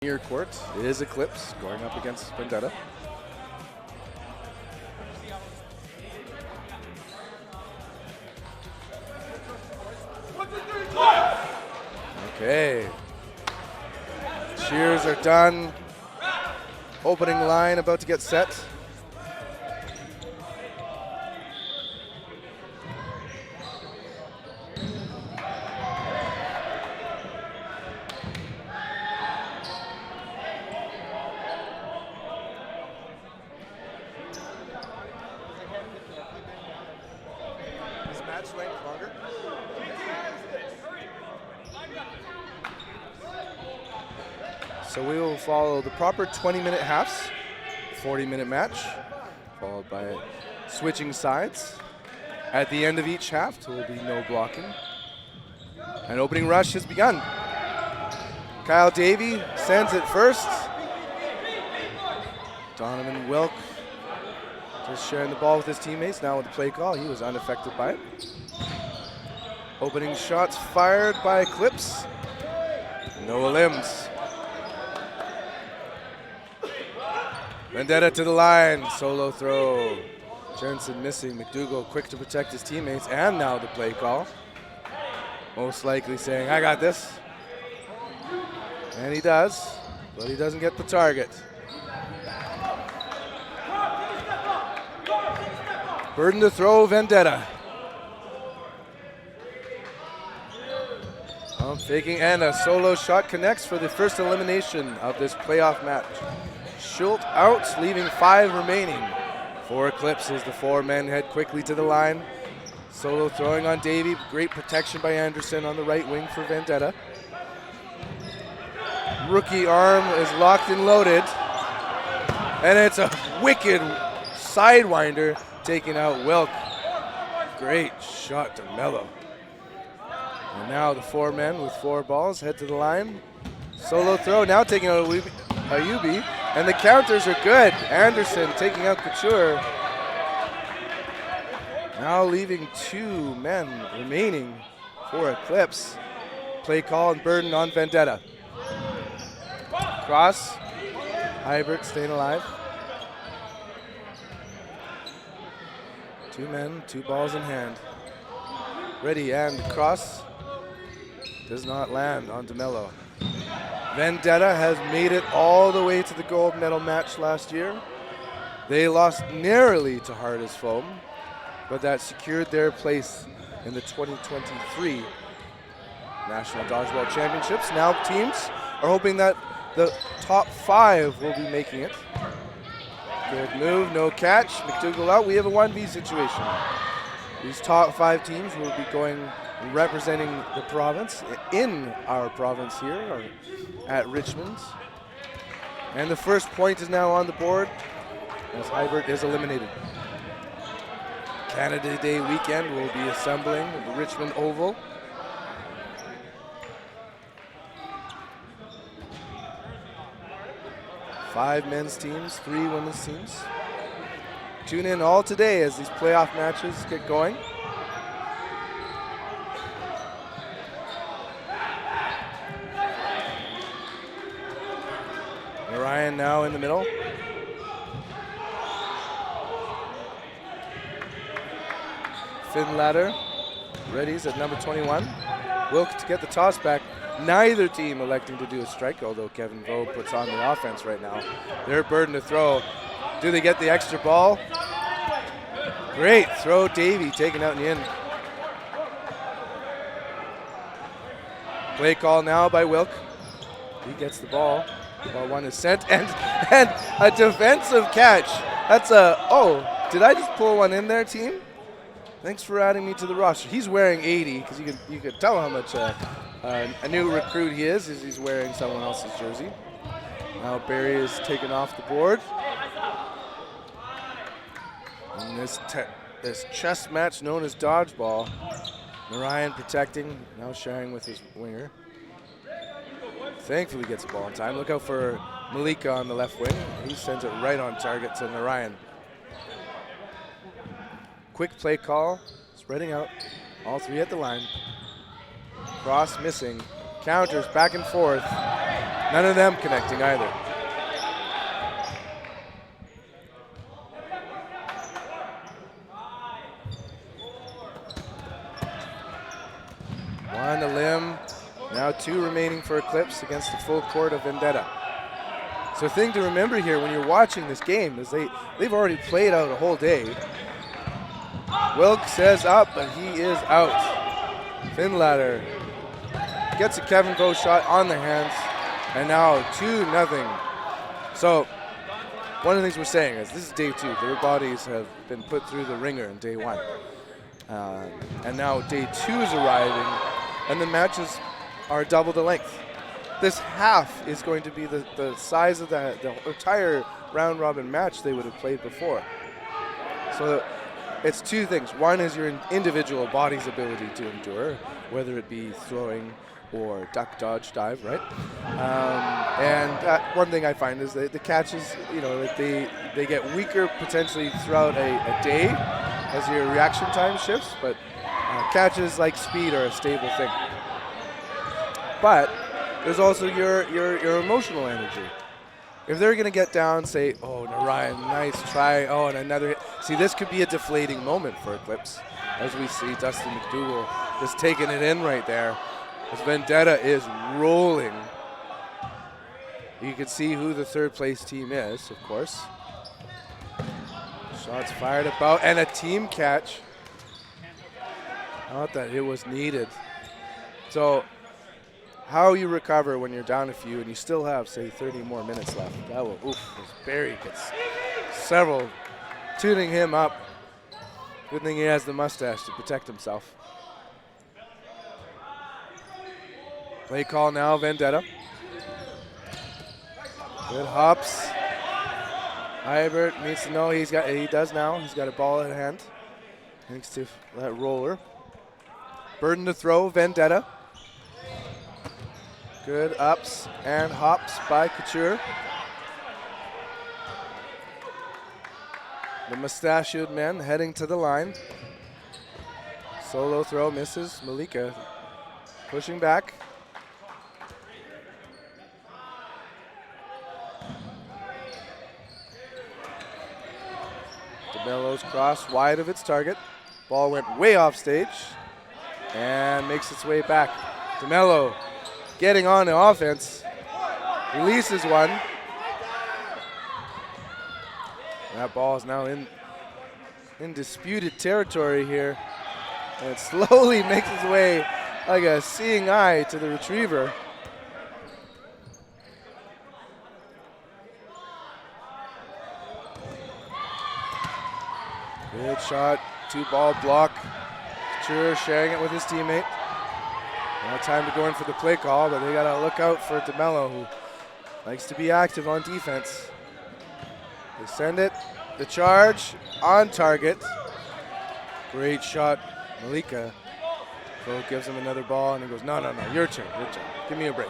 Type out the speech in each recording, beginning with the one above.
Near court is Eclipse going up against Vendetta. Okay. Cheers are done. Opening line about to get set. Is match length longer? So we will follow the proper 20-minute halves, 40-minute match, followed by switching sides. At the end of each half, there will be no blocking. An opening rush has begun. Kyle Davey sends it first. Donovan Wilk just sharing the ball with his teammates. Now with the play call, he was unaffected by it. Opening shots fired by Eclipse. No limbs. Vendetta to the line, solo throw. Jensen missing, McDougall quick to protect his teammates, and now the play call. Most likely saying, I got this. And he does, but he doesn't get the target. Burden to throw, Vendetta. Faking, and a solo shot connects for the first elimination of this playoff match. Schultz out, leaving 5 remaining. For Eclipse as the 4 men head quickly to the line. Solo throwing on Davey. Great protection by Anderson on the right wing for Vendetta. Rookie arm is locked and loaded. And it's a wicked sidewinder taking out Wilk. Great shot to Mello. And now the 4 men with 4 balls head to the line. Solo throw now taking out Ayubi. And the counters are good. Anderson taking out Couture. Now leaving 2 men remaining for Eclipse. Play call and burden on Vendetta. Cross. Hybrid staying alive. 2 men, 2 balls in hand. Ready, and cross. Does not land on DeMello. Vendetta has made it all the way to the gold medal match last year. They lost narrowly to Hard as Foam, but that secured their place in the 2023 National Dodgeball Championships. Now teams are hoping that the top 5 will be making it. Good move, no catch. McDougall out. We have a 1v situation. These top 5 teams will be going representing the province in our province here or at Richmond. And the first point is now on the board as Hybert is eliminated. Canada Day weekend will be assembling at the Richmond Oval. Five men's teams, 3 women's teams. Tune in all today as these playoff matches get going. Ryan now in the middle. Finn Ladder readies at number 21. Wilk to get the toss back. Neither team electing to do a strike, although Kevin Vo puts on the offense right now. Their burden to throw. Do they get the extra ball? Great throw, Davey taken out in the end. Play call now by Wilk. He gets the ball. Ball 1 is sent, and a defensive catch. That's did I just pull one in there, team? Thanks for adding me to the roster. He's wearing 80, because you could tell how much a new recruit he is as he's wearing someone else's jersey. Now Barry is taken off the board. And this chess match known as Dodgeball, Narayan protecting, now sharing with his winger. Thankfully gets the ball in time. Look out for Malika on the left wing. He sends it right on target to Narayan. Quick play call, spreading out. All 3 at the line. Cross missing. Counters back and forth. None of them connecting either. On the limb. Now 2 remaining for Eclipse against the full court of Vendetta. So the thing to remember here when you're watching this game is they've already played out a whole day. Wilk says up, but he is out. Finlatter gets a Kevin Vo shot on the hands, and now 2-0. So one of the things we're saying is this is day 2. Their bodies have been put through the ringer in day 1. And now day 2 is arriving, and the matches are double the length. This half is going to be the size of the entire round robin match they would have played before. So it's 2 things. One is your individual body's ability to endure, whether it be throwing or duck, dodge, dive, right? And one thing I find is that the catches, like they get weaker potentially throughout a day as your reaction time shifts, but catches like speed are a stable thing. But there's also your emotional energy. If they're going to get down, say, oh, Narayan, nice try, oh, and another hit. See, this could be a deflating moment for Eclipse, as we see Dustin McDougall just taking it in right there. As Vendetta is rolling. You can see who the 3rd place team is, of course. Shots fired about, and a team catch. Not that it was needed. So how you recover when you're down a few and you still have, say, 30 more minutes left. That will, as Barry gets several tuning him up. Good thing he has the mustache to protect himself. Play call now, Vendetta. Good hops. Hybert needs to know he does now. He's got a ball in hand. Thanks to that roller. Burden to throw, Vendetta. Good ups and hops by Couture. The mustachioed men heading to the line. Solo throw misses. Malika pushing back. DeMello's cross wide of its target. Ball went way off stage and makes its way back. DeMello getting on the offense. Releases one. That ball is now in disputed territory here. And it slowly makes its way like a seeing eye to the retriever. Good shot, 2-ball block. Couture sharing it with his teammate. Now time to go in for the play call, but they gotta look out for DeMello, who likes to be active on defense. They send it, the charge, on target. Great shot, Malika. Bo gives him another ball, and he goes, no, your turn. Give me a break.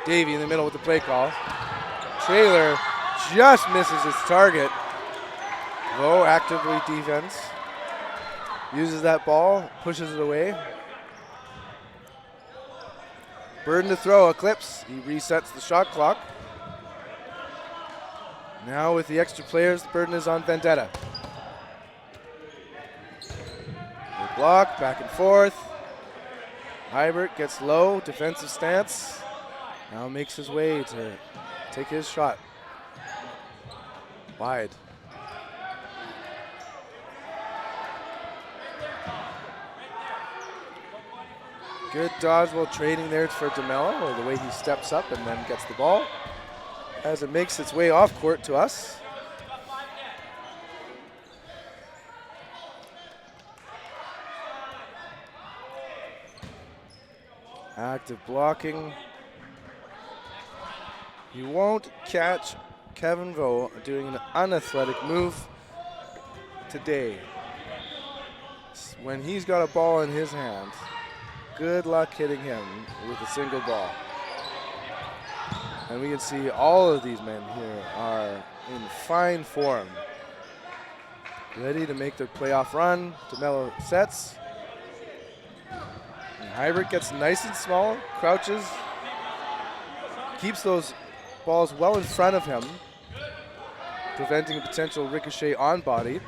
Davey in the middle with the play call. Trailer just misses its target. Bo actively defense. Uses that ball, pushes it away. Burden to throw, Eclipse. He resets the shot clock. Now with the extra players, the burden is on Vendetta. Good block, back and forth. Hybert gets low, defensive stance. Now makes his way to take his shot. Wide. Good dodgeball trading there for DeMello, or the way he steps up and then gets the ball as it makes its way off court to us. Active blocking. You won't catch Kevin Vo doing an unathletic move today. When he's got a ball in his hand, good luck hitting him with a single ball. And we can see all of these men here are in fine form. Ready to make their playoff run. DeMello sets. And Hybrid gets nice and small, crouches. keeps those balls well in front of him, preventing a potential ricochet on body.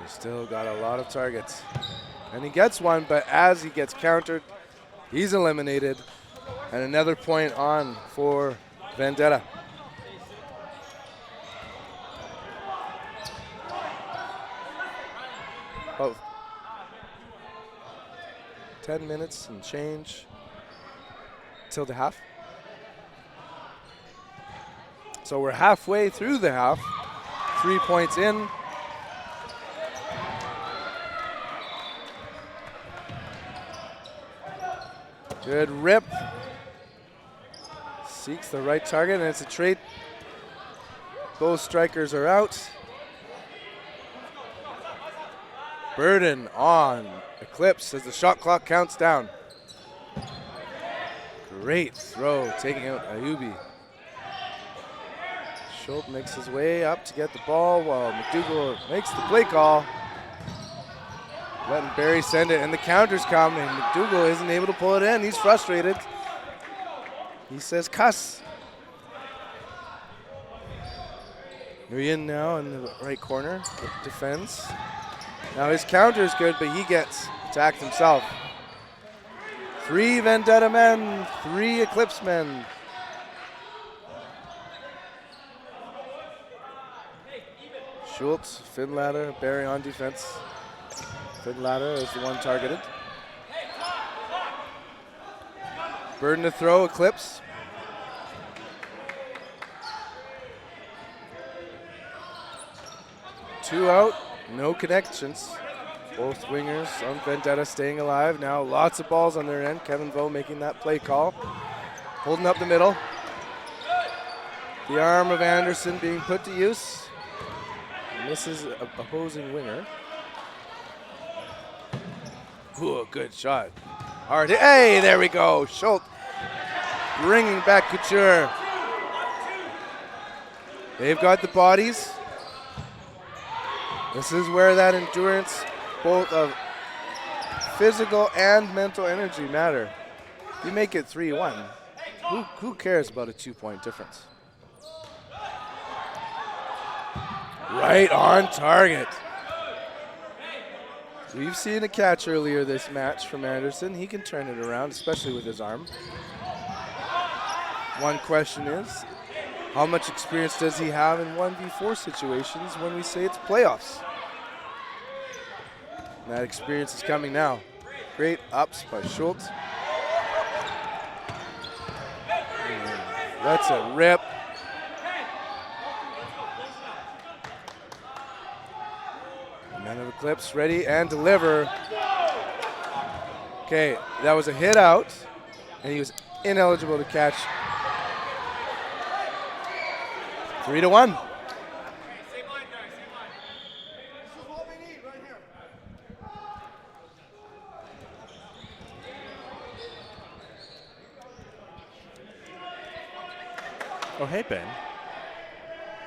He's still got a lot of targets. And he gets one, but as he gets countered, he's eliminated. And another point on for Vendetta. Oh, 10 minutes and change till the half. So we're halfway through the half. 3 points in. Good rip. Seeks the right target, and it's a trade. Both strikers are out. Burden on Eclipse as the shot clock counts down. Great throw, taking out Ayubi. Schultz makes his way up to get the ball while McDougall makes the play call. Letting Barry send it, and the counters come, and McDougall isn't able to pull it in. He's frustrated. He says, cuss. Nguyen now in the right corner, defends. Now his counter is good, but he gets attacked himself. 3 Vendetta men, 3 Eclipse men. Schultz, Finlader, Barry on defense. Finlader is the one targeted. Burden to throw, Eclipse. Two out, no connections. Both wingers on Vendetta staying alive. Now lots of balls on their end. Kevin Vo making that play call. Holding up the middle. The arm of Anderson being put to use. Misses a opposing winger. Ooh, good shot. Hard hit. Hey, there we go. Schultz bringing back Couture. They've got the bodies. This is where that endurance, both of physical and mental energy, matter. You make it 3-1. Who cares about a 2-point difference? Right on target. We've seen a catch earlier this match from Anderson. He can turn it around, especially with his arm. One question is, how much experience does he have in 1v4 situations when we say it's playoffs? And that experience is coming now. Great ups by Schultz. That's a rip. Men of Eclipse ready and deliver. Okay, that was a hit out, and he was ineligible to catch. 3-1. Oh, hey, Ben.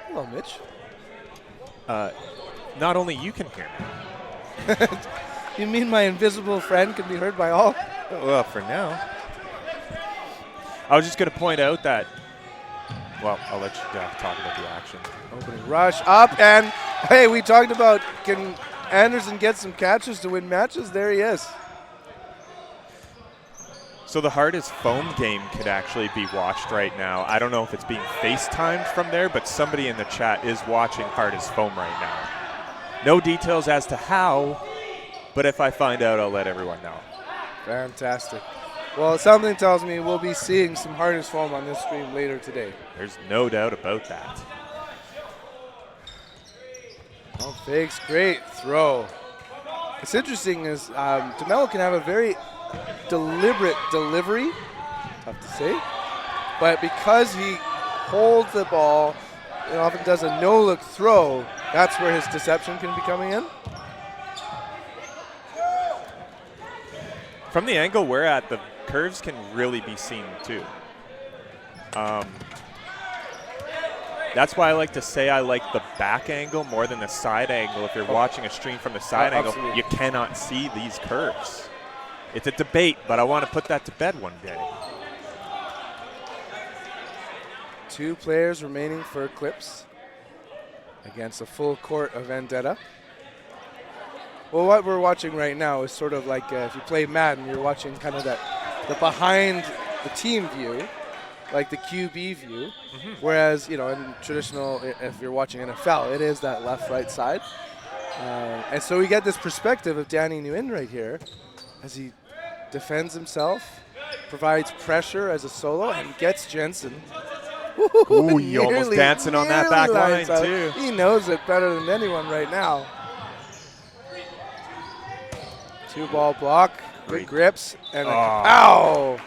Hello, Mitch. Not only you can hear me. You mean my invisible friend can be heard by all? Well, for now. I was just going to point out that, well, I'll let you talk about the action. Opening rush up, and hey, we talked about can Anderson get some catches to win matches? There he is. So the hardest foam game could actually be watched right now. I don't know if it's being FaceTimed from there, but somebody in the chat is watching hardest foam right now. No details as to how, but if I find out, I'll let everyone know. Fantastic. Well, something tells me we'll be seeing some hardest foam on this stream later today. There's no doubt about that. Oh, fakes, great throw. What's interesting is DeMello can have a very deliberate delivery, tough to say, but because he holds the ball and often does a no-look throw, that's where his deception can be coming in. From the angle we're at, the curves can really be seen too. That's why I like to say I like the back angle more than the side angle. If you're watching a stream from the side angle, absolutely. you cannot see these curves. It's a debate, but I want to put that to bed one day. 2 players remaining for Eclipse against a full court of Vendetta. Well, what we're watching right now is sort of like if you play Madden, you're watching kind of the behind the team view, like the QB view. Whereas, you know, in traditional, if you're watching NFL, it is that left-right side. And so we get this perspective of Danny Nguyen right here as he defends himself, provides pressure as a solo, and gets Jensen. Ooh, you almost dancing on that back line, too. He knows it better than anyone right now. 2-ball block, good grips, and ow!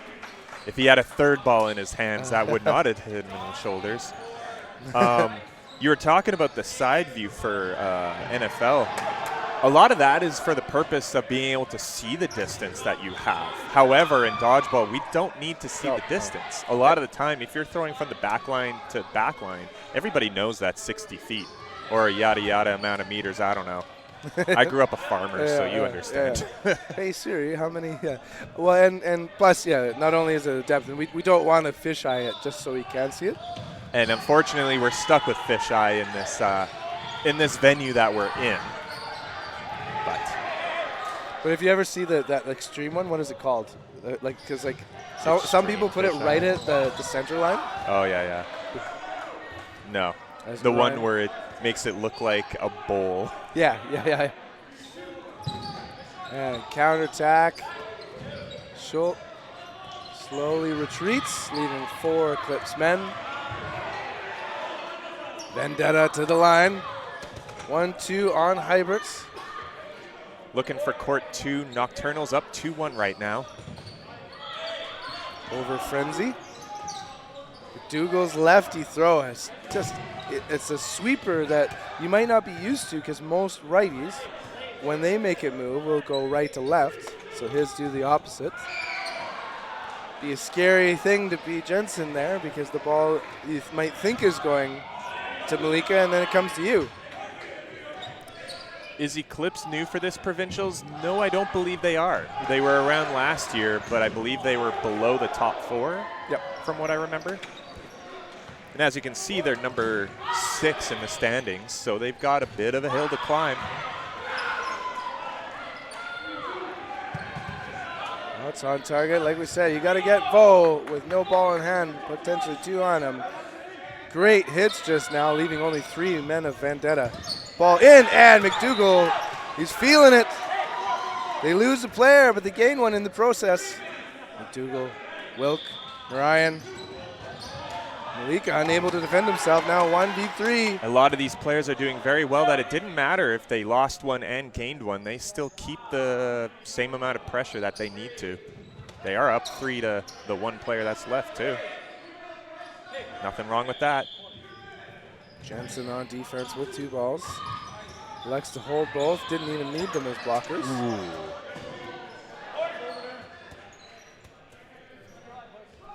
If he had a third ball in his hands, that would not have hit him in the shoulders. You were talking about the side view for NFL. A lot of that is for the purpose of being able to see the distance that you have. However, in dodgeball, we don't need to see the distance. A lot of the time, if you're throwing from the back line to back line, everybody knows that's 60 feet or a yada yada amount of meters. I don't know. I grew up a farmer, so you understand. Hey Siri, how many? Yeah. Well, and plus, not only is it a depth, and we don't want to fisheye it just so we can see it. And unfortunately, we're stuck with fisheye in this venue that we're in. But if you ever see that extreme one, what is it called? Because some people put it right at the center line. Oh yeah. No, the one where it makes it look like a bowl. Yeah. And counterattack. Schultz slowly retreats, leaving 4 Eclipse men. Vendetta to the line. 1-2 on hybrids. Looking for court 2. Nocturnal's up 2-1 right now. Over Frenzy. McDougall's lefty throw is just, it's a sweeper that you might not be used to because most righties, when they make it move, will go right to left. So his do the opposite. Be a scary thing to be Jensen there because the ball you might think is going to Malika and then it comes to you. Is Eclipse new for this Provincials? No, I don't believe they are. They were around last year, but I believe they were below the top 4, from what I remember. And as you can see, they're number 6 in the standings, so they've got a bit of a hill to climb. That's on target. Like we said, you got to get Vo with no ball in hand, potentially 2 on him. Great hits just now, leaving only 3 men of Vendetta. Ball in, and McDougall, he's feeling it. They lose a player, but they gain one in the process. McDougall, Wilk, Ryan. Malika unable to defend himself, now 1v3. A lot of these players are doing very well that it didn't matter if they lost one and gained one. They still keep the same amount of pressure that they need to. They are up 3 to the 1 player that's left, too. Nothing wrong with that. Jensen on defense with 2 balls. Likes to hold both. Didn't even need them as blockers.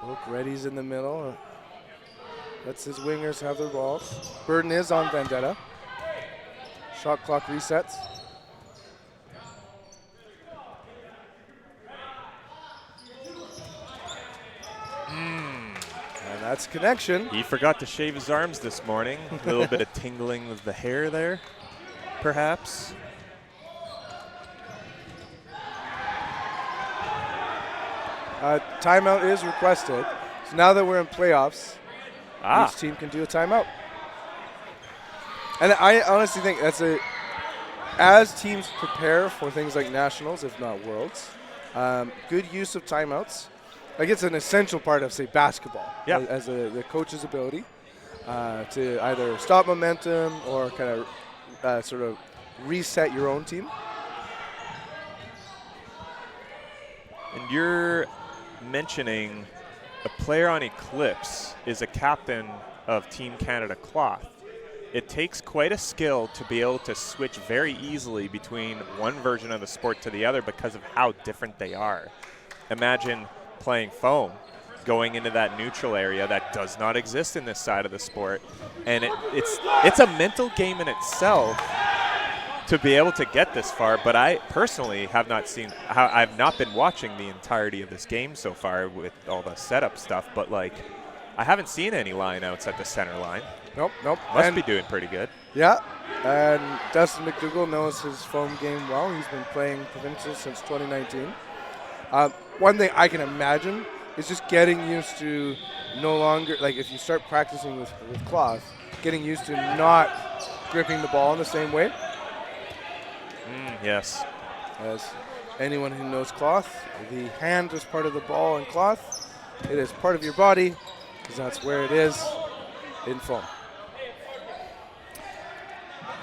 Wilk readies in the middle. Lets his wingers have their balls. Burden is on Vendetta. Shot clock resets. And that's connection. He forgot to shave his arms this morning. A little bit of tingling of the hair there, perhaps. Timeout is requested. So now that we're in playoffs, each team can do a timeout. And I honestly think as teams prepare for things like nationals, if not worlds, good use of timeouts. Like it's an essential part of, say, basketball. As the coach's ability to either stop momentum or kind of sort of reset your own team. And you're mentioning a player on Eclipse is a captain of Team Canada Cloth. It takes quite a skill to be able to switch very easily between one version of the sport to the other because of how different they are. Imagine playing foam going into that neutral area that does not exist in this side of the sport. And it's a mental game in itself to be able to get this far, but I personally have not I've not been watching the entirety of this game so far with all the setup stuff, but like I haven't seen any lineouts at the center line. Nope. Must be doing pretty good. Yeah, and Dustin McDougall knows his foam game well. He's been playing Provincial since 2019. One thing I can imagine is just getting used to no longer, like if you start practicing with cloth, getting used to not gripping the ball in the same way. Yes. As anyone who knows cloth, the hand is part of the ball in cloth. It is part of your body because that's where it is in foam.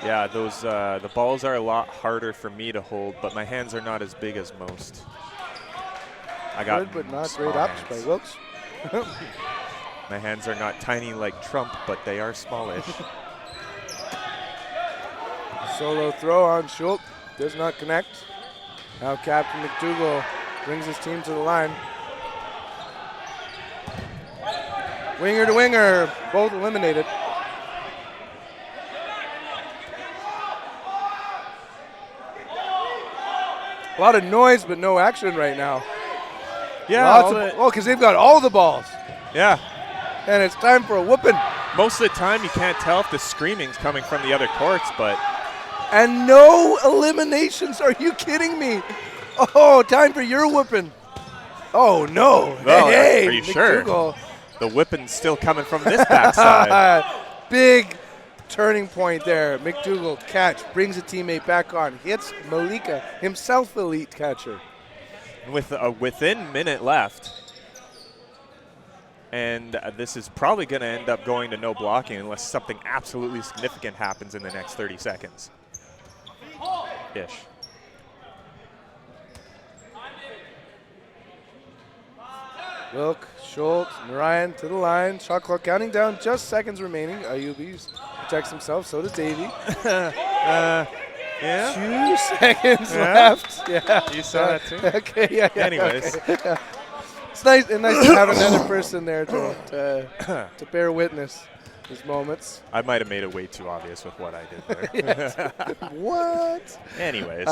Yeah, those the balls are a lot harder for me to hold, but my hands are not as big as most. I got good, but not small great ups hands. by Wilkes. My hands are not tiny like Trump, but they are smallish. Solo throw on Schultz. Does not connect. Now Captain McDougall brings his team to the line. Winger to winger, both eliminated. A lot of noise, but no action right now. Yeah. Because they've got all the balls. Yeah. And it's time for a whooping. Most of the time, you can't tell if the screaming's coming from the other courts, but. And no eliminations. Are you kidding me? Oh, time for your whooping. Oh, no. Well, hey, are you McDougall. sure? The whipping's still coming from this backside. Big turning point there. McDougall catch, brings a teammate back on, hits Malika, himself elite catcher. With within minute left. And this is probably going to end up going to no blocking unless something absolutely significant happens in the next 30 seconds. Ish. Wilk, Schultz, Narayan to the line. Shot clock counting down, just seconds remaining. Ayubi protects himself, so does Davey. Yeah. 2 seconds left. Yeah. You saw that too? Okay, yeah. Anyways. Okay. It's nice to have another person there to bear witness these moments. I might have made it way too obvious with what I did there. What? Anyways.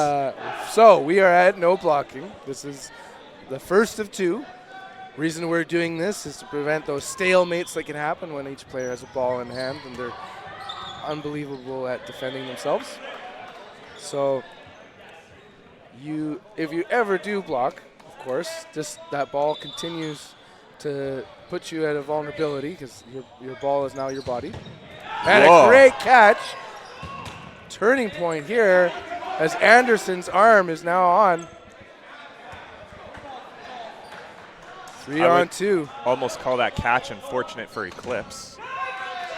So we are at no blocking. This is the first of 2. Reason we're doing this is to prevent those stalemates that can happen when each player has a ball in hand and they're unbelievable at defending themselves. So if you ever do block, of course, that ball continues to put you at a vulnerability because your ball is now your body. And Whoa. a great catch. Turning point here as Anderson's arm is now on. 3 on 2. Almost call that catch unfortunate for Eclipse.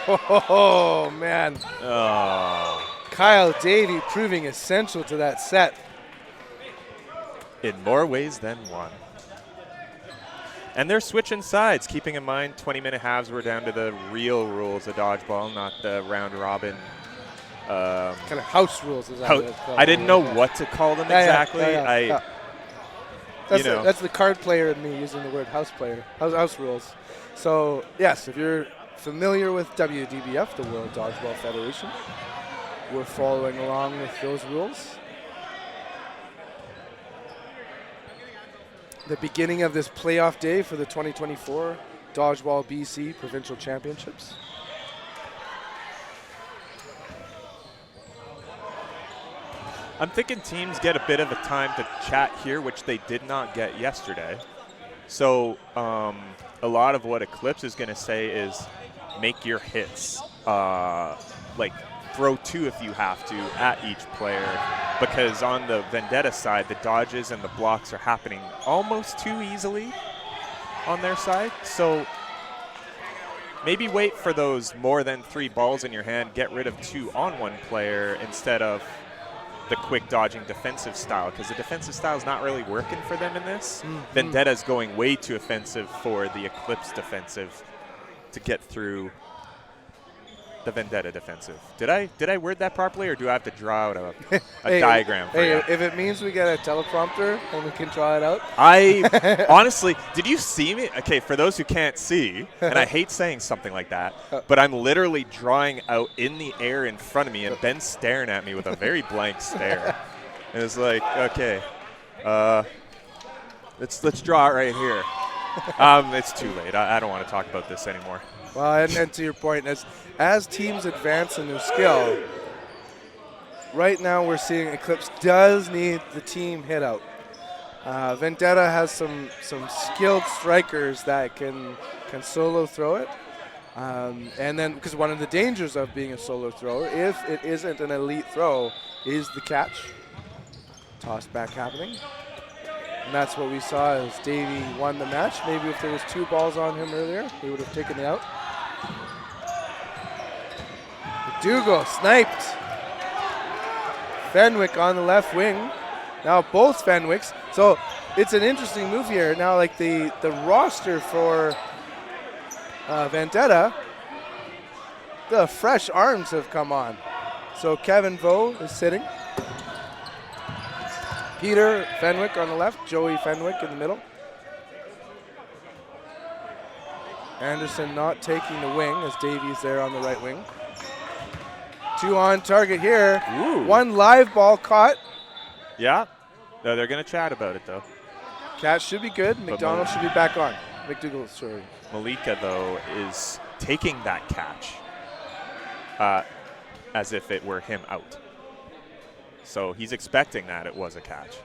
Oh, man. Oh. Kyle Davey proving essential to that set. In more ways than one. And they're switching sides, keeping in mind 20-minute halves were down to the real rules of dodgeball, not the round robin. Kind of house rules. Is that I didn't know what to call them exactly. That's the card player in me using the word house rules. So, yes, if you're familiar with WDBF, the World Dodgeball Federation, we're following along with those rules. The beginning of this playoff day for the 2024 Dodgeball BC Provincial Championships. I'm thinking teams get a bit of a time to chat here, which they did not get yesterday. So a lot of what Eclipse is going to say is make your hits. Like throw 2 if you have to at each player. Because on the Vendetta side, the dodges and the blocks are happening almost too easily on their side. So maybe wait for those more than 3 balls in your hand, get rid of 2 on one player instead of the quick dodging defensive style, because the defensive style is not really working for them in this. Vendetta's going way too offensive for the Eclipse defensive to get through the Vendetta defensive. Did I word that properly, or do I have to draw out a Hey, diagram for hey, you? if it means we get a teleprompter and we can draw it out. I honestly, did you see me? Okay, for those who can't see, and I hate saying something like that, but I'm literally drawing out in the air in front of me, and Ben's staring at me with a very blank stare. And it's like, okay, let's draw it right here. It's too late. I don't want to talk about this anymore. Well, and to your point, as teams advance in their skill, right now we're seeing Eclipse does need the team hit out. Vendetta has some skilled strikers that can solo throw it. And then, because one of the dangers of being a solo thrower, if it isn't an elite throw, is the catch. Toss back happening. And that's what we saw as Davey won the match. Maybe if there was 2 balls on him earlier, he would have taken the out. McDougall sniped. Fenwick on the left wing. Now both Fenwicks. So it's an interesting move here. Now like the roster for Vendetta, the fresh arms have come on. So Kevin Vo is sitting. Peter Fenwick on the left, Joey Fenwick in the middle. Anderson not taking the wing as Davies there on the right wing. 2 on target here. Ooh. 1 live ball caught. Yeah. No, they're going to chat about it, though. Catch should be good. McDonald should be back on. McDougall, sorry. Malika, though, is taking that catch as if it were him out. So he's expecting that it was a catch.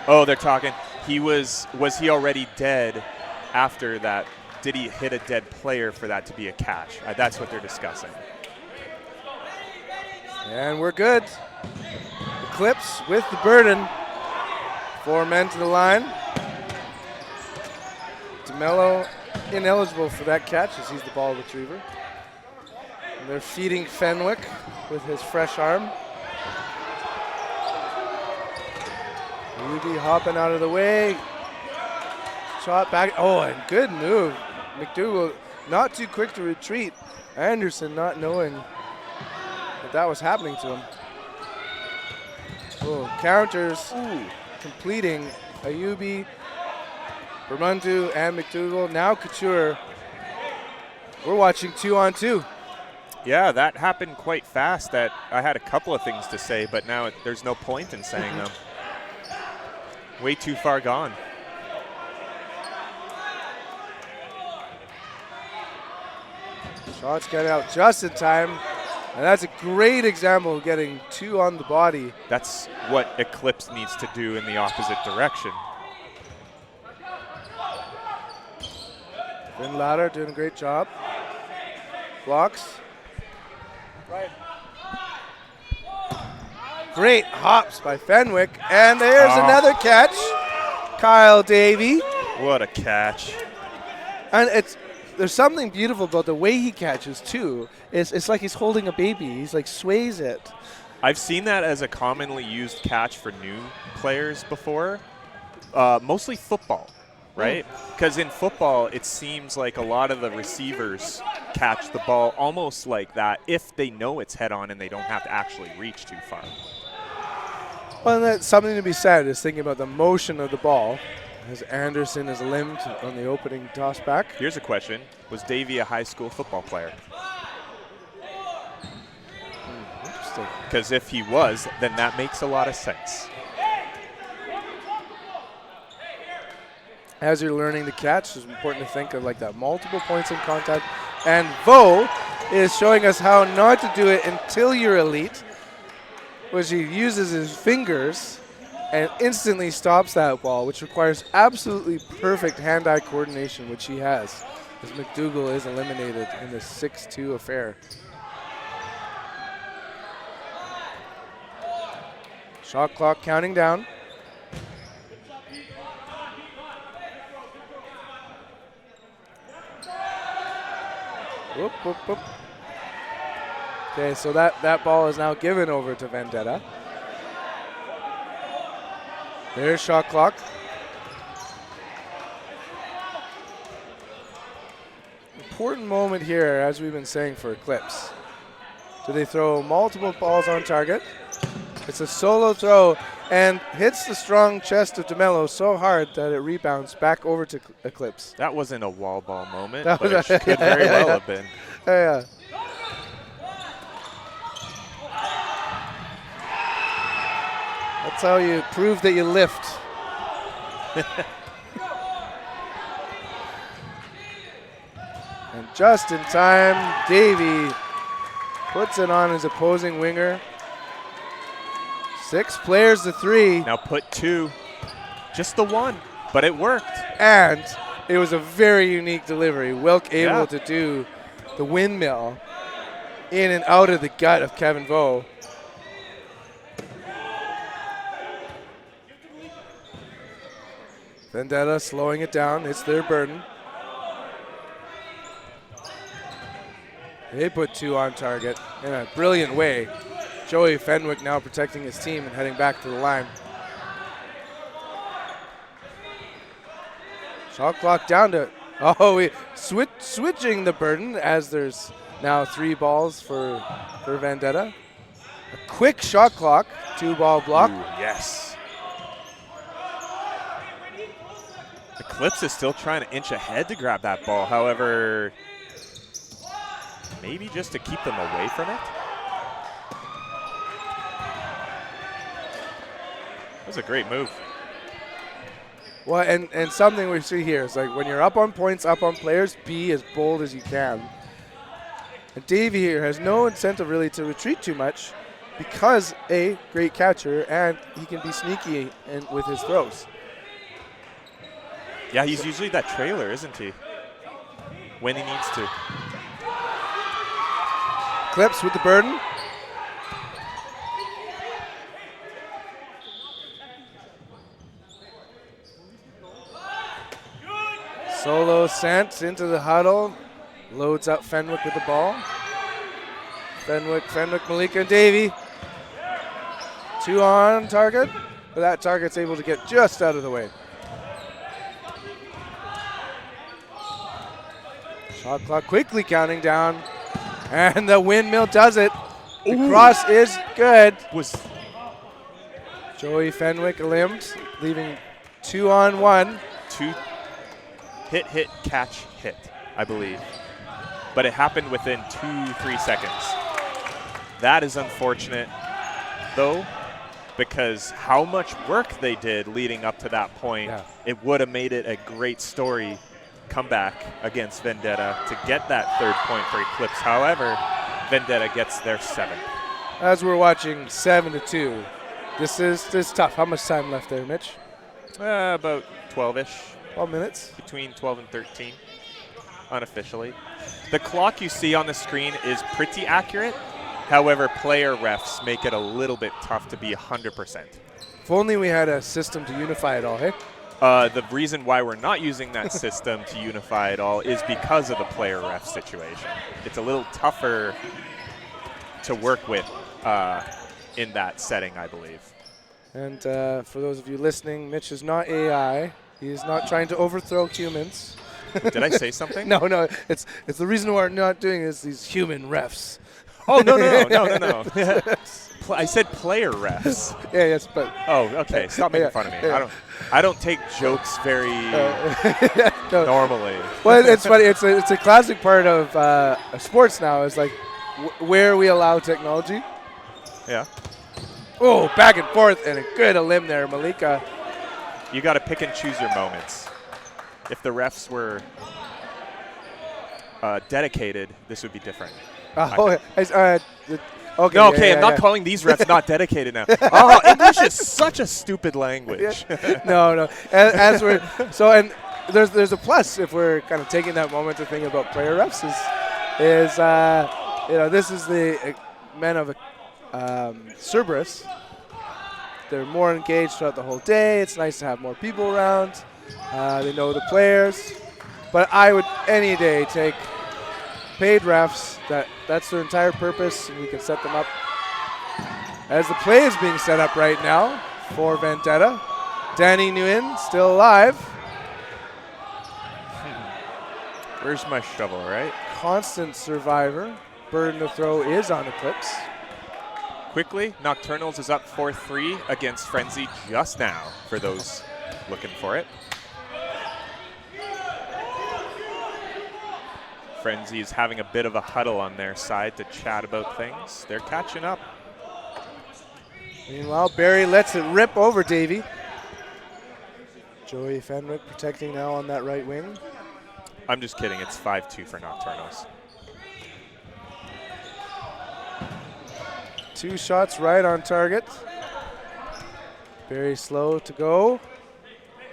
Oh, they're talking. Was he already dead after that? Did he hit a dead player for that to be a catch? That's what they're discussing. And we're good. Eclipse with the burden. 4 men to the line. DeMello ineligible for that catch as he's the ball retriever. And they're feeding Fenwick with his fresh arm. Ruby hopping out of the way. Shot back. Oh, and good move. McDougall not too quick to retreat. Anderson not knowing that was happening to him. Oh, counters. Completing Ayubi, Bermundu, and McDougall. Now Couture. We're watching 2 on 2. Yeah, that happened quite fast. That I had a couple of things to say, but now there's no point in saying them. Way too far gone. Shots get out just in time. And that's a great example of getting 2 on the body. That's what Eclipse needs to do in the opposite direction. Finn Lauder doing a great job. Blocks. Right. Great hops by Fenwick. And there's another catch. Kyle Davey. What a catch. And there's something beautiful about the way he catches too. It's like he's holding a baby. He's like sways it. I've seen that as a commonly used catch for new players before, mostly football, right? Because in football, it seems like a lot of the receivers catch the ball almost like that if they know it's head on and they don't have to actually reach too far. Well, and that's something to be said is thinking about the motion of the ball. As Anderson is limbed on the opening toss back. Here's a question. Was Davey a high school football player? Interesting. Because if he was, then that makes a lot of sense. As you're learning the catch, it's important to think of like that multiple points in contact. And Vo is showing us how not to do it until you're elite, which he uses his fingers and instantly stops that ball, which requires absolutely perfect hand-eye coordination, which he has, as McDougall is eliminated in the 6-2 affair. Shot clock counting down. Whoop, whoop, whoop. Okay, so that ball is now given over to Vendetta. There's shot clock. important moment here, as we've been saying for Eclipse. Do they throw multiple balls on target? It's a solo throw and hits the strong chest of DeMello so hard that it rebounds back over to Eclipse. That wasn't a wall ball moment, That but was it could very well have been. Yeah. That's how you prove that you lift. And just in time, Davey puts it on his opposing winger. 6 players to 3. Now put 2, just the 1, but it worked. And it was a very unique delivery. Wilk able to do the windmill in and out of the gut of Kevin Vo. Vendetta slowing it down. It's their burden. They put 2 on target in a brilliant way. Joey Fenwick now protecting his team and heading back to the line. Shot clock down to, switching the burden as there's now 3 balls for Vendetta. A quick shot clock, 2-ball block. Ooh, yes. Eclipse is still trying to inch ahead to grab that ball. However, maybe just to keep them away from it. That was a great move. Well, and something we see here is like when you're up on points, up on players, be as bold as you can. And Davey here has no incentive really to retreat too much because a great catcher and he can be sneaky with his throws. Yeah, he's usually that trailer, isn't he? When he needs to. Eclipse with the burden. Solo sent into the huddle. Loads up Fenwick with the ball. Fenwick, Malika, and Davey. 2 on target, but that target's able to get just out of the way. Shot clock quickly counting down, and the windmill does it. The cross is good. Joey Fenwick limbed, leaving 2 on 1. 2 hit, catch, hit, I believe. But it happened within 2-3 seconds. That is unfortunate, though, because how much work they did leading up to that point, it would have made it a great story comeback against Vendetta to get that 3rd point for Eclipse. However, Vendetta gets their 7th. As we're watching 7-2, this is tough. How much time left there, Mitch? About 12-ish. 12 minutes. Between 12 and 13, unofficially. The clock you see on the screen is pretty accurate. However, player refs make it a little bit tough to be 100%. If only we had a system to unify it all, hey? The reason why we're not using that system to unify it all is because of the player ref situation. It's a little tougher to work with in that setting, I believe. And for those of you listening, Mitch is not AI. He is not trying to overthrow humans. Did I say something? No. It's the reason why we're not doing is these human refs. Oh, no. I said player refs. Yes, but. Oh, okay. Stop making fun of me. Yeah. I don't take jokes very normally. Well, it's funny. It's a classic part of sports now. It's like where we allow technology. Yeah. Oh, back and forth, and a good limb there, Malika. You got to pick and choose your moments. If the refs were dedicated, this would be different. Okay. I'm not calling these refs not dedicated now. Oh, English is such a stupid language. No. As we're and there's a plus if we're kind of taking that moment to think about player refs is this is the men of Cerberus. They're more engaged throughout the whole day. It's nice to have more people around. They know the players. But I would any day take paid refs. That's their entire purpose, and we can set them up. As the play is being set up right now for Vendetta. Danny Nguyen still alive. Where's my shovel, right? Constant survivor. Burden to throw is on Eclipse. Quickly, Nocturnals is up 4-3 against Frenzy just now, for those looking for it. Frenzy is having a bit of a huddle on their side to chat about things. They're catching up. Meanwhile, Barry lets it rip over Davey. Joey Fenwick protecting now on that right wing. I'm just kidding. It's 5-2 for Nocturnals. 2 shots right on target. Very slow to go.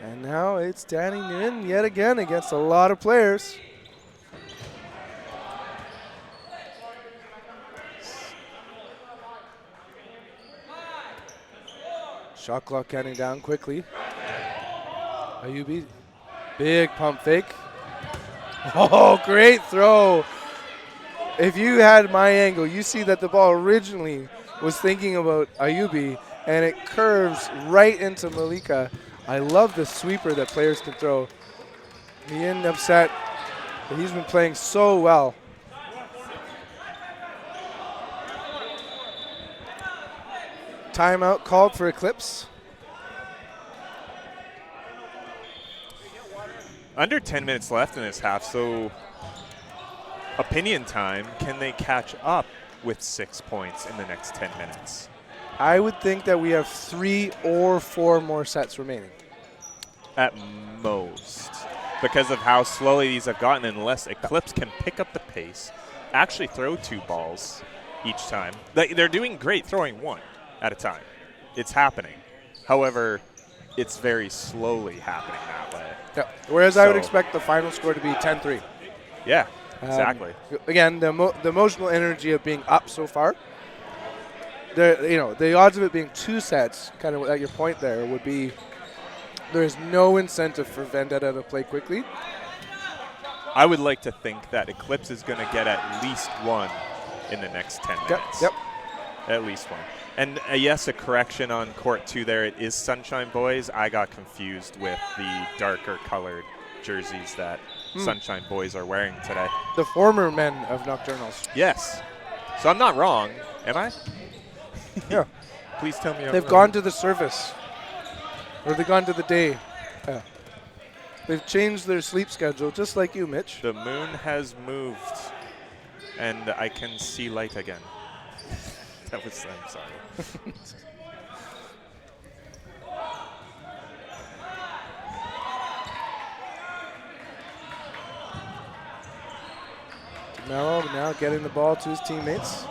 And now it's Danny Nguyen yet again against a lot of players. Shot clock counting down quickly. Ayubi, big pump fake. Oh, great throw. If you had my angle, you see that the ball originally was thinking about Ayubi, and it curves right into Malika. I love the sweeper that players can throw. Nguyen upset, but he's been playing so well. Timeout called for Eclipse. Under 10 minutes left in this half, so opinion time. Can they catch up with 6 points in the next 10 minutes? I would think that we have 3 or 4 more sets remaining. At most. Because of how slowly these have gotten, unless Eclipse can pick up the pace, actually throw 2 balls each time. They're doing great throwing 1 at a time. It's happening. However, it's very slowly happening that way. Yeah. Whereas I would expect the final score to be 10-3. Yeah, exactly. Again, the emotional energy of being up so far. The odds of it being 2 sets, kind of at your point there, would be there is no incentive for Vendetta to play quickly. I would like to think that Eclipse is going to get at least 1 in the next 10 minutes. Yep. At least 1. And yes, a correction on court 2 there. It is Sunshine Boys. I got confused with the darker colored jerseys that Sunshine Boys are wearing today. The former men of Nocturnals. Yes. So I'm not wrong, am I? Yeah. Please tell me I'm They've wrong. gone to the surface. Or they've gone to the day. Yeah. They've changed their sleep schedule, just like you, Mitch. The moon has moved, and I can see light again. I'm sorry. Mello now getting the ball to his teammates.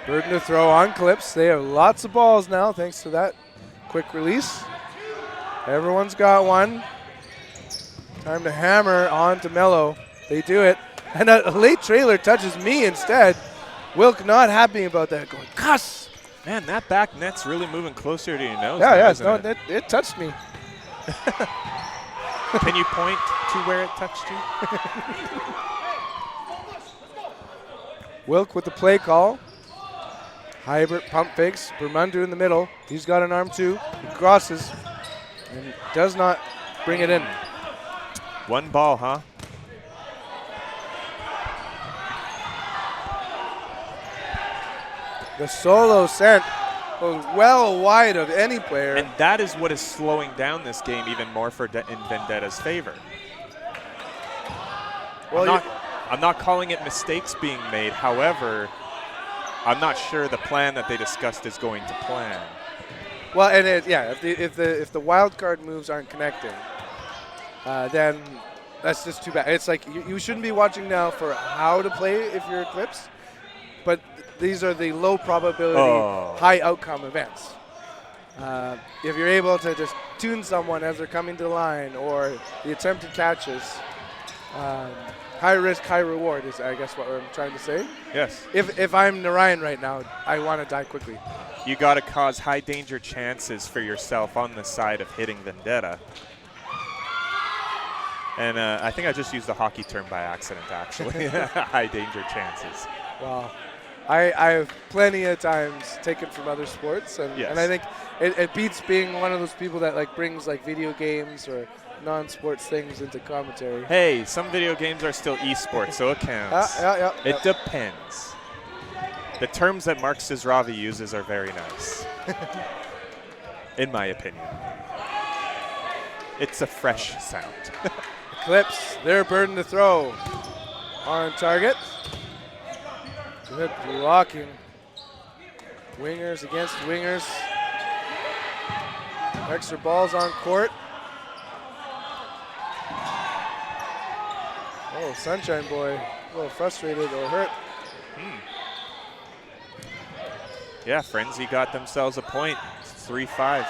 Burden to throw on Eclipse. They have lots of balls now thanks to that quick release. Everyone's got one. Time to hammer on to Mello. They do it. And a late trailer touches me instead. Wilk not happy about that, going, cuss! Man, that back net's really moving closer to your nose. Yeah, it touched me. Can you point to where it touched you? Wilk with the play call. Hybrid pump fakes. Bermundu in the middle. He's got an arm too. He crosses and does not bring it in. 1 ball, huh? The solo sent goes well wide of any player. And that is what is slowing down this game even more in Vendetta's favor. Well, I'm not calling it mistakes being made. However, I'm not sure the plan that they discussed is going to plan. Well, and if the wild card moves aren't connecting, then that's just too bad. It's like you shouldn't be watching now for how to play if you're Eclipse, but these are the low probability, high outcome events. If you're able to just tune someone as they're coming to the line, or the attempted catches, high risk, high reward is, I guess, what I'm trying to say. Yes. If I'm Narayan right now, I want to die quickly. You got to cause high danger chances for yourself on the side of hitting Vendetta. And I think I just used the hockey term by accident, actually. High danger chances. Wow. I've plenty of times taken from other sports, and Yes. I think it beats being one of those people that like brings like video games or non-sports things into commentary. Hey, some video games are still esports, so it counts. It depends. The terms that Mark Cisravi uses are very nice, in my opinion. It's a fresh sound. Eclipse, their burden to throw. On target. Good blocking. Wingers against wingers. Extra balls on court. Oh, Sunshine Boy, a little frustrated or hurt. Yeah, Frenzy got themselves a point. It's 3-5.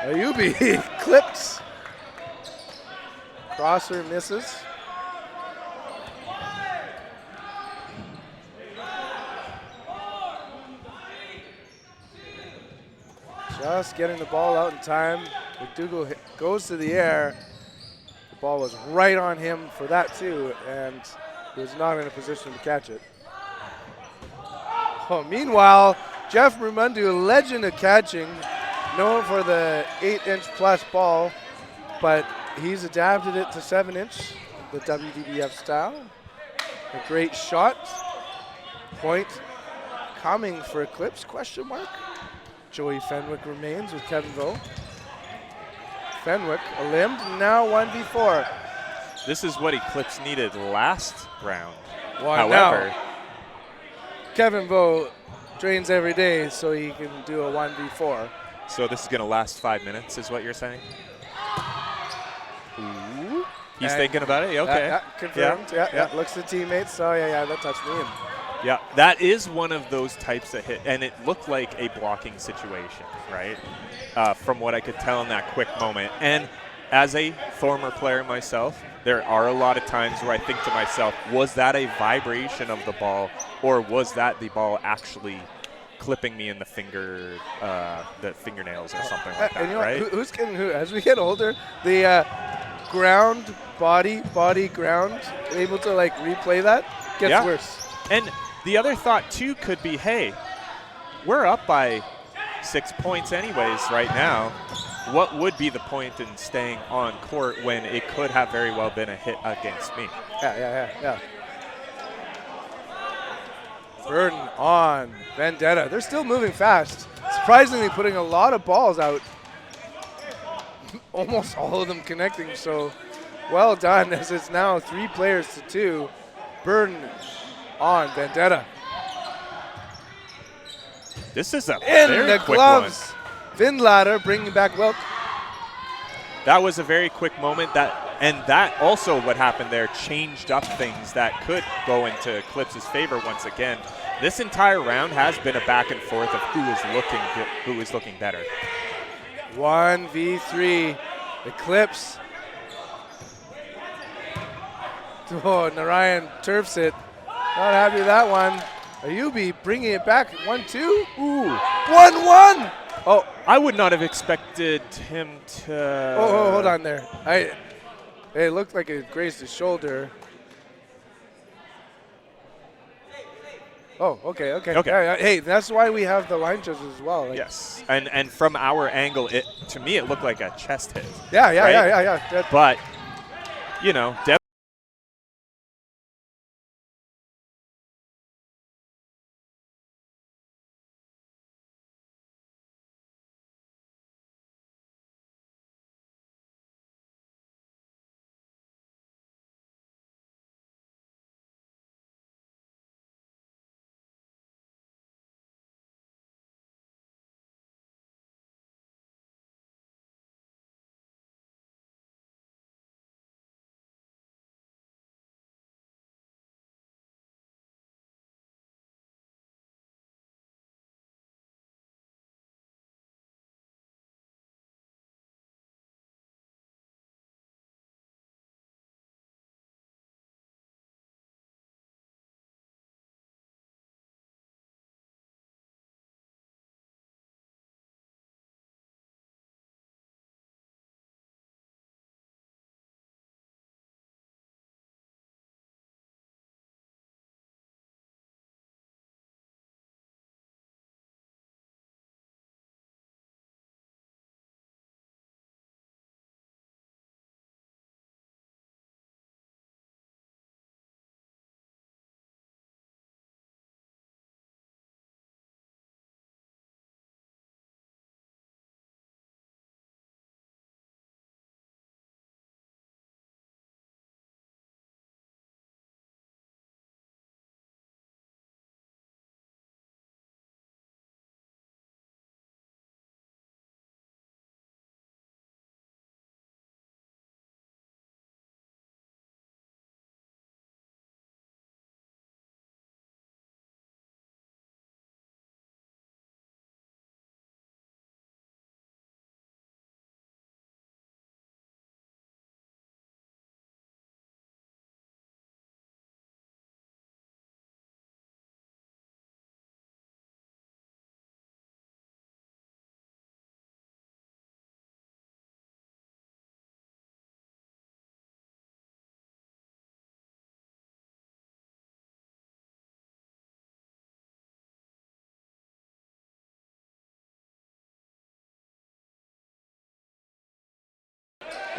Ayubi clips. Crosser misses. Just getting the ball out in time. McDougal goes to the air. The ball was right on him for that too, and he was not in a position to catch it. Oh, meanwhile, Jeff Rumundu, a legend of catching, known for the 8-inch plus ball, but he's adapted it to 7-inch, the WDBF style. A great shot. Point coming for Eclipse, question mark. Joey Fenwick remains with Kevin Vo. Fenwick, a limbed, now 1v4. This is what Eclipse needed last round. Well, However, now, Kevin Vo trains every day so he can do a 1v4. so this is going to last 5 minutes, is what you're saying? Ooh. He's And thinking about it? Okay. Confirmed. Yeah. Looks at teammates. Oh, yeah, that touched me. Yeah, that is one of those types of hit, and it looked like a blocking situation, right? From what I could tell in that quick moment. And as a former player myself, there are a lot of times where I think to myself, was that a vibration of the ball, or was that the ball actually clipping me in the fingernails or something like that, And you know right? who's getting who? As we get older, the ground, body, ground, able to like replay that gets worse. And the other thought, too, could be, hey, we're up by 6 points anyways right now. What would be the point in staying on court when it could have very well been a hit against me? Yeah. Burden on Vendetta. They're still moving fast. Surprisingly putting a lot of balls out. Almost all of them connecting, so well done as it's now 3 players to 2. Burden on Vendetta. This is a In very the quick gloves. one. Vinladder bringing back Wilk. That was a very quick moment. That also what happened there changed up things that could go into Eclipse's favor once again. This entire round has been a back and forth of who is looking better. 1v3. Eclipse. Oh, Narayan turfs it. Not happy with that one. Ayubi bringing it back. 1-2. Ooh. 1-1. Oh, I would not have expected him to. Oh, hold on there. It looked like it grazed his shoulder. Oh, okay. Yeah, hey, that's why we have the line judges as well. Like, Yes, and from our angle, to me it looked like a chest hit. Yeah. But, you know,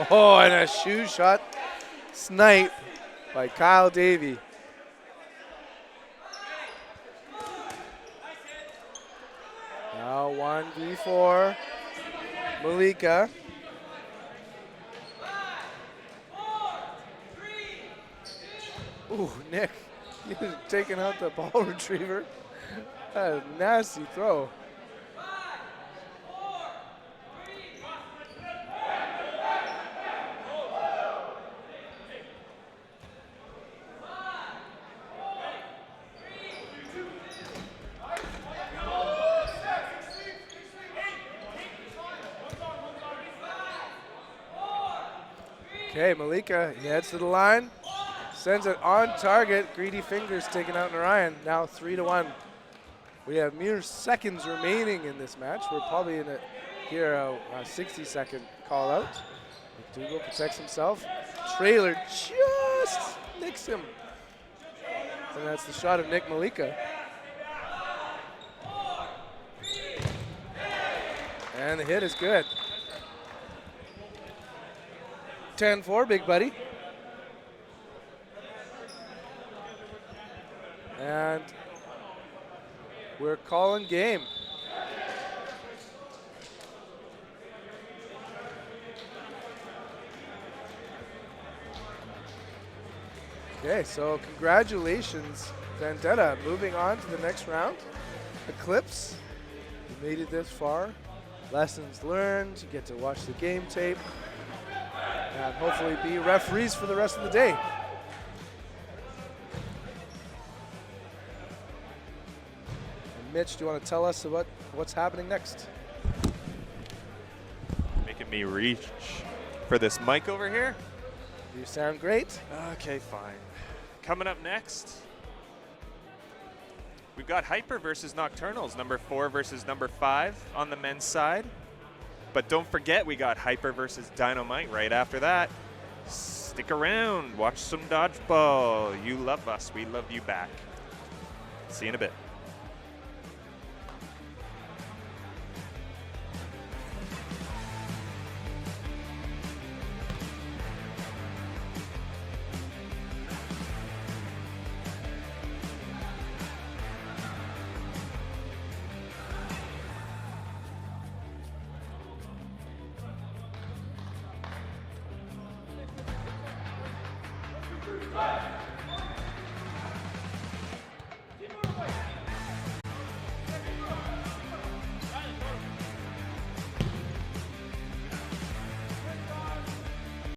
Oh, and a shoe shot snipe by Kyle Davey. Now 1v4, Malika. Ooh, Nick, he's taking out the ball retriever. A nasty throw. Okay, Malika, he heads to the line, sends it on target. Greedy fingers taken out Narayan. Now 3-1. We have mere seconds remaining in this match. We're probably in a 60-second call out. McDougall protects himself. Trailer just nicks him. And that's the shot of Nick Malika. And the hit is good. 10-4, big buddy. And we're calling game. Okay, so congratulations, Vendetta, moving on to the next round. Eclipse, you made it this far. Lessons learned, you get to watch the game tape, and hopefully be referees for the rest of the day. And Mitch, do you want to tell us about what's happening next? Making me reach for this mic over here. You sound great. Okay, fine. Coming up next, we've got Hyper versus Nocturnals, number 4 versus number 5 on the men's side. But don't forget, we got Hyper versus Dynamite right after that. Stick around, watch some Dodgeball. You love us, we love you back. See you in a bit.